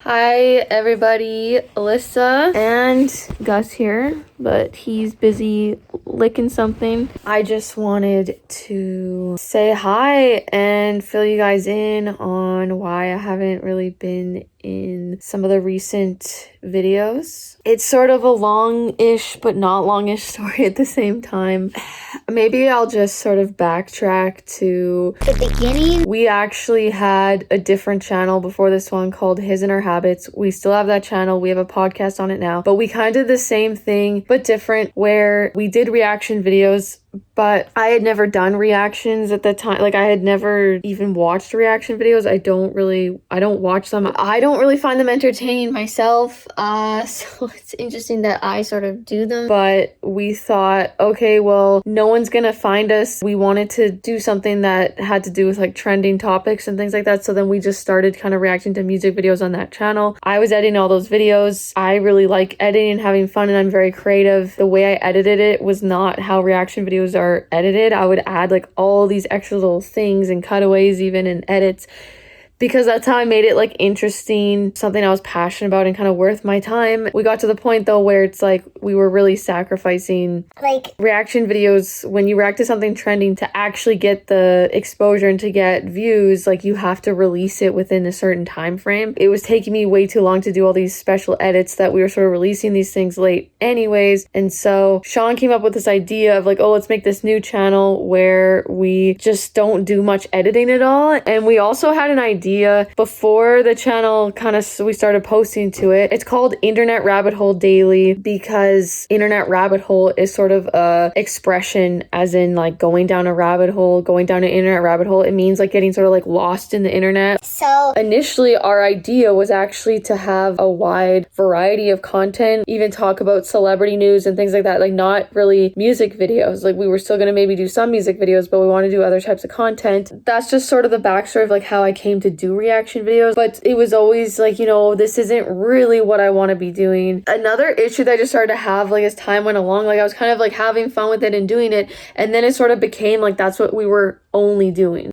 Hi everybody, Alissa and Gus here, but he's busy licking something. I just wanted to say hi and fill you guys in on why I haven't really been in some of the recent videos. It's sort of a long-ish but not long-ish story at the same time. Maybe I'll just sort of backtrack to the beginning. We actually had a different channel before this one called His and Her Habits. We still have that channel. We have a podcast on it now, but we kind of did the same thing but different, where we did reaction videos, but I had never done reactions at the time. Like, I had never even watched reaction videos. I don't watch them. I don't really find them entertaining myself. So it's interesting that I sort of do them. But we thought, okay, well, no one's gonna find us. We wanted to do something that had to do with like trending topics and things like that. So then we just started kind of reacting to music videos on that channel. I was editing all those videos. I really like editing and having fun, and I'm very creative. The way I edited it was not how reaction videos are edited. I would add like all these extra little things and cutaways even and edits, because that's how I made it like interesting, something I was passionate about and kind of worth my time. We got to the point though where it's like we were really sacrificing like reaction videos. When you react to something trending, to actually get the exposure and to get views, like you have to release it within a certain time frame. It was taking me way too long to do all these special edits that we were sort of releasing these things late anyways. And so Sean came up with this idea of like, oh, let's make this new channel where we just don't do much editing at all. And we also had an idea before the channel we started posting to it. It's called Internet Rabbit Hole Daily, because internet rabbit hole is sort of a expression, as in like going down a rabbit hole, going down an internet rabbit hole. It means like getting sort of like lost in the internet. So initially our idea was actually to have a wide variety of content, even talk about celebrity news and things like that, like not really music videos. Like, we were still going to maybe do some music videos, but we want to do other types of content. That's just sort of the backstory of like how I came to do reaction videos. But it was always like, this isn't really what I want to be doing. Another issue that I just started to have like as time went along, like I was kind of like having fun with it and doing it, and then it sort of became like that's what we were only doing.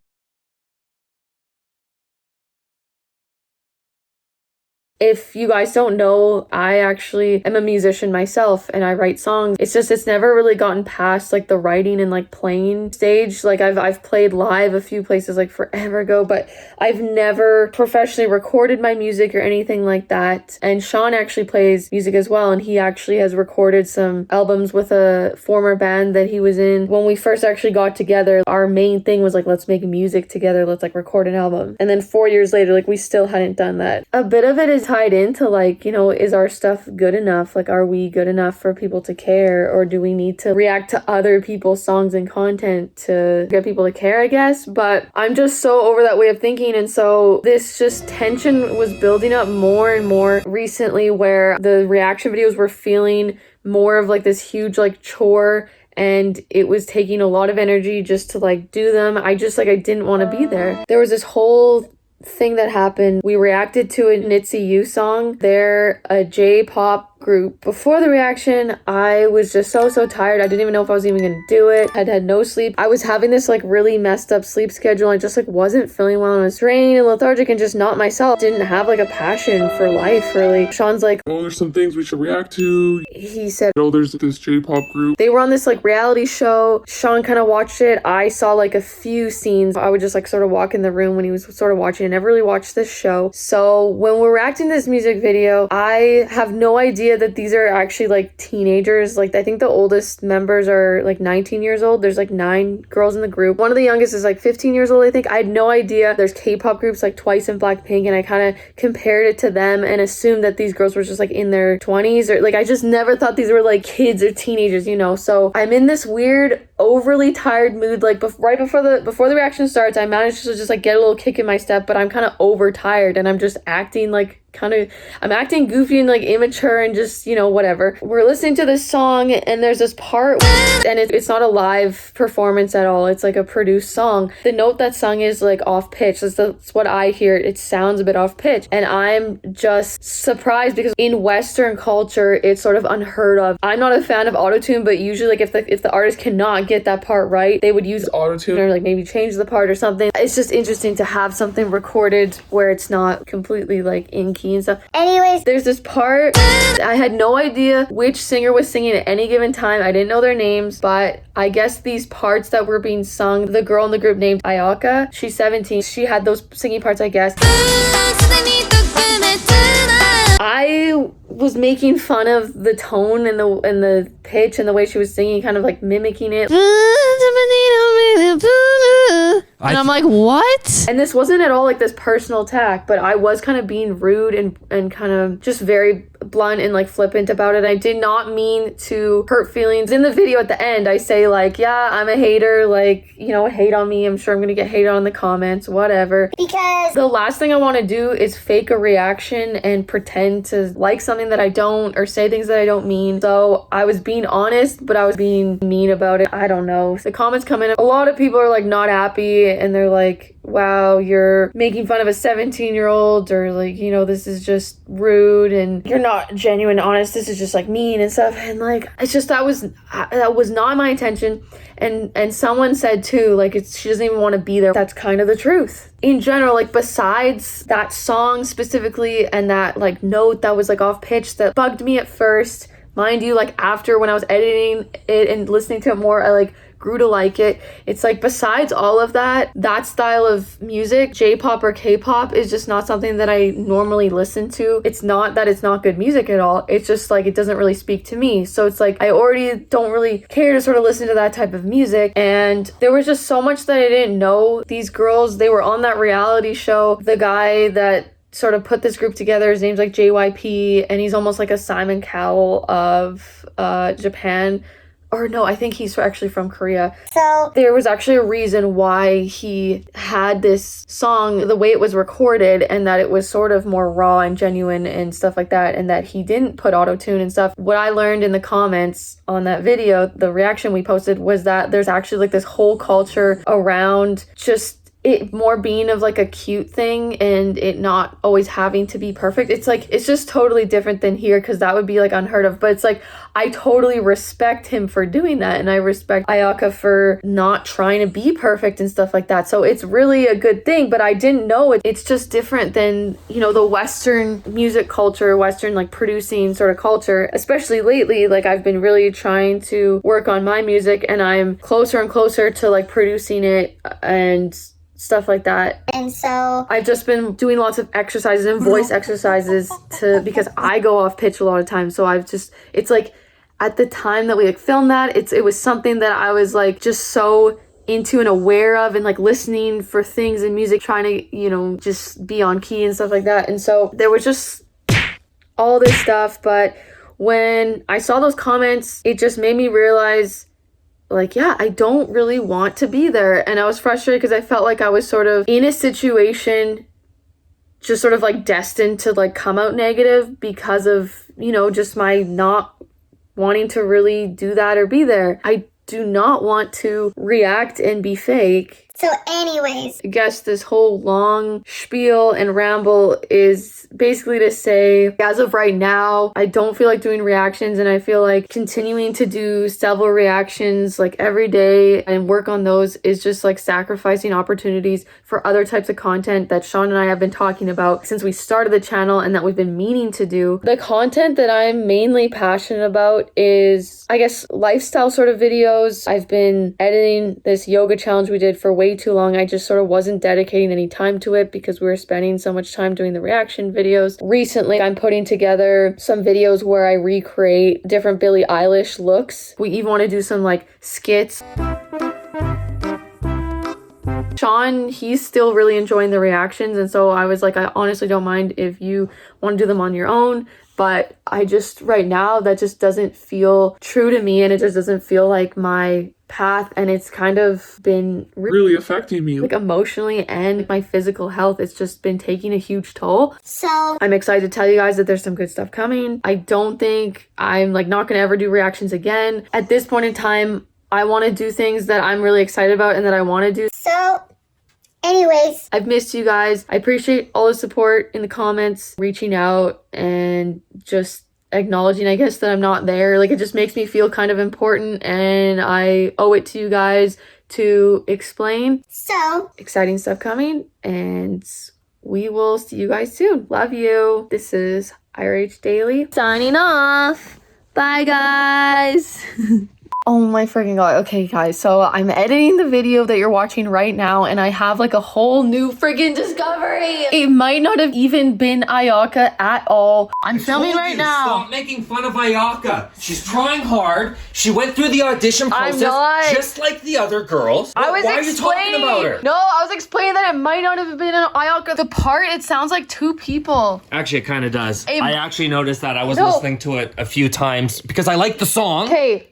If you guys don't know, I actually am a musician myself and I write songs. It's never really gotten past like the writing and like playing stage. Like I've played live a few places like forever ago, but I've never professionally recorded my music or anything like that. And Sean actually plays music as well, and he actually has recorded some albums with a former band that he was in. When we first actually got together, our main thing was like, let's make music together, let's like record an album. And then 4 years later, like we still hadn't done that. A bit of it is tied into like, is our stuff good enough? Like, are we good enough for people to care, or do we need to react to other people's songs and content to get people to care, I guess? But I'm just so over that way of thinking, and so this just tension was building up more and more recently, where the reaction videos were feeling more of like this huge like chore, and it was taking a lot of energy just to like do them. I didn't want to be there. There was this whole thing that happened. We reacted to a NiZiU song. They're a J-pop group. Before the reaction, I was just so tired. I didn't even know if I was even gonna do it. I'd had no sleep. I was having this like really messed up sleep schedule. I just like wasn't feeling well, and I was drained and lethargic and just not myself. Didn't have like a passion for life, really. Sean's like, oh, there's some things we should react to. He said, oh, there's this J-pop group. They were on this like reality show. Sean kind of watched it. I saw like a few scenes. I would just like sort of walk in the room when he was sort of watching. I never really watched this show. So when we're reacting to this music video, I have no idea that these are actually like teenagers. Like, I think the oldest members are like 19 years old. There's like 9 girls in the group. One of the youngest is like 15 years old, I think. I had no idea. There's K-pop groups like Twice and Blackpink, and I kind of compared it to them and assumed that these girls were just like in their 20s, or like I just never thought these were like kids or teenagers, So I'm in this weird, overly tired mood. Like right before the reaction starts, I managed to just like get a little kick in my step, but I'm kind of overtired and I'm just acting like I'm acting goofy and like immature and just, whatever. We're listening to this song, and there's this part and it's not a live performance at all. It's like a produced song. The note that's sung is like off pitch. That's what I hear. It sounds a bit off pitch, and I'm just surprised because in Western culture, it's sort of unheard of. I'm not a fan of autotune, but usually like if the artist cannot not get that part right, they would use auto-tune or like maybe change the part or something. It's just interesting to have something recorded where it's not completely like in key and stuff. Anyways, there's this part, I had no idea which singer was singing at any given time. I didn't know their names, but I guess these parts that were being sung, the girl in the group named Ayaka, she's 17, she had those singing parts, I guess. I was making fun of the tone and the pitch and the way she was singing, kind of like mimicking it. And I'm like, what? And this wasn't at all like this personal attack, but I was kind of being rude and kind of just very blunt and like flippant about it. I did not mean to hurt feelings. In the video at the end, I say like, yeah, I'm a hater, like, you know, hate on me. I'm sure I'm gonna get hated on in the comments, whatever. because The last thing I want to do is fake a reaction and pretend to like something that I don't, or say things that I don't mean. So I was being honest, but I was being mean about it. I don't know. The comments come in, a lot of people are like not happy and they're like, wow, you're making fun of a 17-year-old, or like, you know, this is just rude and you're not genuine, honest, this is just like mean and stuff. And like, it's just, that was not my intention. And someone said too, like, she doesn't even want to be there. That's kind of the truth. In general, like, besides that song specifically and that like note that was like off pitch that bugged me at first, mind you, like after when I was editing it and listening to it more, I like grew to like it. It's like, besides all of that, that style of music, J-pop or K-pop, is just not something that I normally listen to. It's not that it's not good music at all. It's just like, it doesn't really speak to me. So it's like, I already don't really care to sort of listen to that type of music. And there was just so much that I didn't know. These girls, they were on that reality show. The guy that sort of put this group together, his name's like JYP, and he's almost like a Simon Cowell of Japan. Or no, I think he's actually from Korea. so There was actually a reason why he had this song the way it was recorded, and that it was sort of more raw and genuine and stuff like that, and that he didn't put auto-tune and stuff. What I learned in the comments on that video, the reaction we posted, was that there's actually like this whole culture around just it more being of like a cute thing and it not always having to be perfect. It's like, it's just totally different than here, because that would be like unheard of. But it's like, I totally respect him for doing that, and I respect Ayaka for not trying to be perfect and stuff like that. So it's really a good thing, but I didn't know it. It's just different than, you know, the Western music culture, Western like producing sort of culture. Especially lately, like I've been really trying to work on my music, and I'm closer and closer to like producing it and stuff like that. and so I've just been doing lots of exercises and voice exercises because I go off pitch a lot of times. So it's like at the time that we like filmed that, it was something that I was like just so into and aware of, and like listening for things in music, trying to, you know, just be on key and stuff like that. And so there was just all this stuff. But when I saw those comments, it just made me realize, like, yeah, I don't really want to be there. And I was frustrated because I felt like I was sort of in a situation just sort of like destined to like come out negative because of, you know, just my not wanting to really do that or be there. I do not want to react and be fake. so anyways, I guess this whole long spiel and ramble is basically to say, as of right now, I don't feel like doing reactions, and I feel like continuing to do several reactions like every day and work on those is just like sacrificing opportunities for other types of content that Sean and I have been talking about since we started the channel and that we've been meaning to do. The content that I'm mainly passionate about is, I guess, lifestyle sort of videos. I've been editing this yoga challenge we did for way too long. I just sort of wasn't dedicating any time to it because we were spending so much time doing the reaction videos. Recently, I'm putting together some videos where I recreate different Billie Eilish looks. We even want to do some like skits. Sean, he's still really enjoying the reactions, and so I was like, I honestly don't mind if you want to do them on your own, but I just, right now, that just doesn't feel true to me, and it just doesn't feel like my path, and it's kind of been really affecting me. like emotionally and my physical health. It's just been taking a huge toll. so I'm excited to tell you guys that there's some good stuff coming. I don't think I'm like not gonna ever do reactions again. At this point in time, I want to do things that I'm really excited about and that I want to do. so anyways, I've missed you guys. I appreciate all the support in the comments, reaching out, and just acknowledging, I guess, that I'm not there. Like, it just makes me feel kind of important, and I owe it to you guys to explain. So, Exciting stuff coming, and we will see you guys soon. Love you. This is IRH Daily signing off. Bye, guys. Oh my freaking god. Okay, guys, so I'm editing the video that you're watching right now, and I have like a whole new freaking discovery. It might not have even been Ayaka at all. I'm filming right now. Stop making fun of Ayaka. She's trying hard. She went through the audition process just like the other girls. Why are you talking about her? No, I was explaining that it might not have been an Ayaka. The part, it sounds like two people. Actually, it kind of does. I actually noticed that. I was listening to it a few times because I like the song. Okay.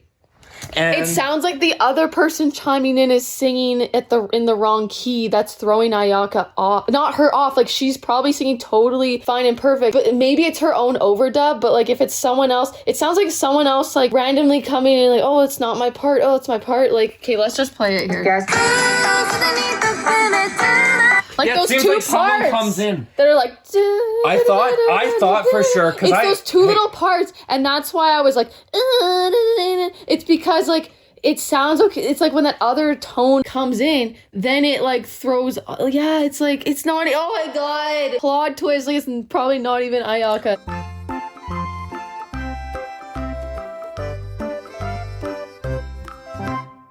And It sounds like the other person chiming in is singing in the wrong key. That's throwing Ayaka off. Not her off. Like, she's probably singing totally fine and perfect. But maybe it's her own overdub. But like, if it's someone else, it sounds like someone else like randomly coming in like, oh, it's not my part. Oh, it's my part. Like, okay, let's just play it here. Like yeah, those it seems two like someone parts comes in. that are like. I thought for sure because it's those two little parts, and that's why I was like. It's because like it sounds okay. It's like when that other tone comes in, then it like throws. Yeah, it's like it's not. Oh my god, plot twist. Like it's probably not even Ayaka.